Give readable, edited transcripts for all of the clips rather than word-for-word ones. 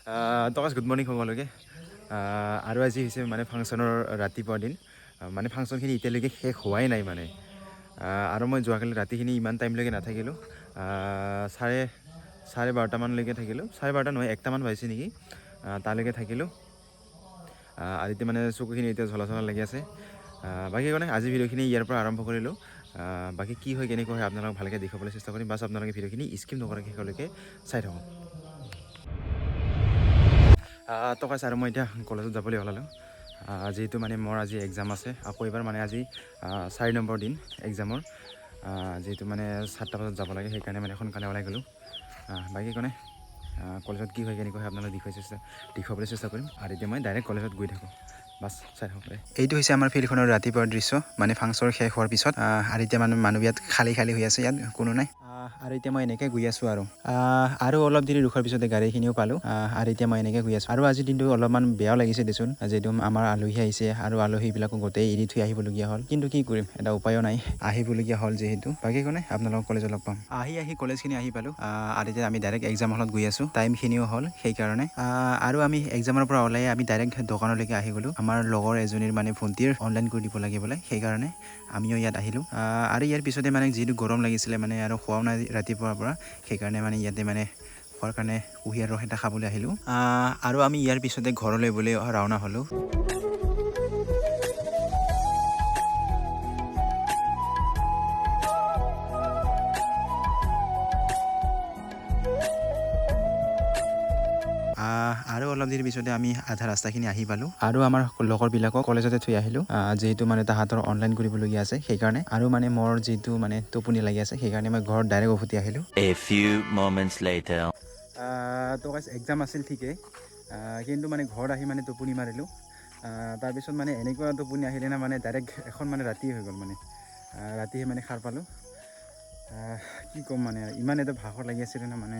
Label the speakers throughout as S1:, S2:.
S1: তো guys good morning সকলোকে আৰু আজি হৈছে মানে ফাংচনৰ ৰাতিপুৱা দিন মানে ফাংচনখিনি এতিয়ালৈকে শেষ হোৱাই নাই মানে আৰু মই যোৱাকালি ৰাতিখিনি ইমান টাইমলৈকে নাথাকিলোঁ চাৰে বাৰটামানলৈকে থাকিলোঁ 12:30 নহয় 1টামান বাজিছে নেকি তালৈকে থাকিলোঁ আৰু এতিয়া মানে চকুখিনি এতিয়া জ্বলা লাগি আছে বাকী কাৰণে আজি ভিডিঅ'খিনি ইয়াৰ পৰা আৰম্ভ কৰিলোঁ বাকী কি হয় কেনেকৈ হয় আপোনালোকক ভালকৈ দেখুৱাবলৈ চেষ্টা কৰিম বাছ আপোনালোকে ভিডিঅ'খিনি স্কিপ নকৰাকৈ শেষলৈকে চাই থাকক তো কৈছে আৰু মই এতিয়া কলেজত যাবলৈ ওলালোঁ যিহেতু মানে মোৰ আজি এক্সাম আছে আকৌ এবাৰ মানে আজি 4 নম্বৰ দিন এক্সামৰ যিহেতু মানে 7টা বজাত যাব লাগে সেইকাৰণে মানে সোনকালে ওলাই গ'লোঁ বাকী কোনে কলেজত কি হয় কেনেকৈ হয় আপোনালোক দেখুৱাবলৈ চেষ্টা কৰিম আৰু এতিয়া মই ডাইৰেক্ট কলেজত গৈ থাকোঁ বাছ চাই থাকক এইটো হৈছে আমাৰ ফিল্ডখনৰ ৰাতিপুৱাৰ দৃশ্য মানে ফাংচন শেষ হোৱাৰ পিছত আৰু এতিয়া মানুহ ইয়াত খালী হৈ আছে ইয়াত কোনো নাই আৰু এতিয়া মই এনেকৈ গৈ আছোঁ আৰু অলপ দেৰি ৰখাৰ পিছতে গাড়ীখিনিও পালোঁ আৰু এতিয়া মই এনেকৈ গৈ আছোঁ আৰু আজিৰ দিনটো অলপমান বেয়াও লাগিছে দেচোন যিহেতু আমাৰ আলহী আহিছে আৰু আলহীবিলাকো গোটেই এৰি থৈ আহিবলগীয়া হ'ল কিন্তু কি কৰিম এটা উপায়ো নাই আহিবলগীয়া হ'ল যিহেতু বাকী কোনে আপোনালোকক কলেজত লগ পাম আহি কলেজখিনি আহি পালোঁ আৰু এতিয়া আমি ডাইৰেক্ট এক্সাম হলত গৈ আছোঁ টাইমখিনিও হ'ল সেইকাৰণে আৰু আমি এক্সামৰ পৰা ওলাই আমি ডাইৰেক্ট দোকানলৈকে আহি গ'লোঁ আমাৰ লগৰ এজনীৰ মানে ভণ্টিৰ অনলাইন কৰি দিব লাগে বোলে সেইকাৰণে আমিও ইয়াত আহিলোঁ আৰু ইয়াৰ পিছতে মানে যিহেতু গৰম লাগিছিলে মানে আৰু খোৱাও নাই ৰাতিপুৱাৰ পৰা সেইকাৰণে মানে ইয়াতে মানে খোৱাৰ কাৰণে কুঁহিয়াৰ ৰস এটা খাবলৈ আহিলোঁ আৰু আমি ইয়াৰ পিছতে ঘৰলৈ বুলি ৰাওনা হ'লোঁ আৰু অলপ দেৰি পিছতে আমি আধা ৰাস্তাখিনি আহি পালোঁ আৰু আমাৰ লগৰবিলাকক কলেজতে থৈ আহিলোঁ যিহেতু মানে তাহাঁতৰ অনলাইন কৰিবলগীয়া আছে সেইকাৰণে আৰু মানে মোৰ যিটো মানে টোপনি লাগি আছে সেইকাৰণে মই ঘৰত ডাইৰেক্ট উভতি আহিলোঁ তো গাইজ এক্সাম আছিল ঠিকেই কিন্তু মানে ঘৰত আহি মানে টোপনি মাৰিলোঁ তাৰপিছত মানে এনেকুৱা টোপনি আহিলে না মানে ডাইৰেক্ট এখন মানে ৰাতি হৈ গ'ল মানে ৰাতিহে মানে সাৰ পালোঁ কি ক'ম মানে ইমান এটা ভাগৰ লাগি আছিলে না মানে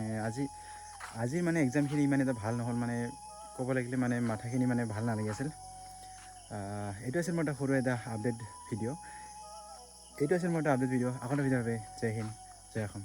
S1: আজিৰ মানে এক্সামখিনি ইমান এটা ভাল নহ'ল মানে ক'ব লাগিলে মানে মাথাখিনি মানে ভাল নালাগি আছিল এইটো আছিল মোৰ এটা সৰু এটা আপডেট ভিডিঅ' আগতে ভিডিঅ' বাবে জয় হিন্দ জয় অসম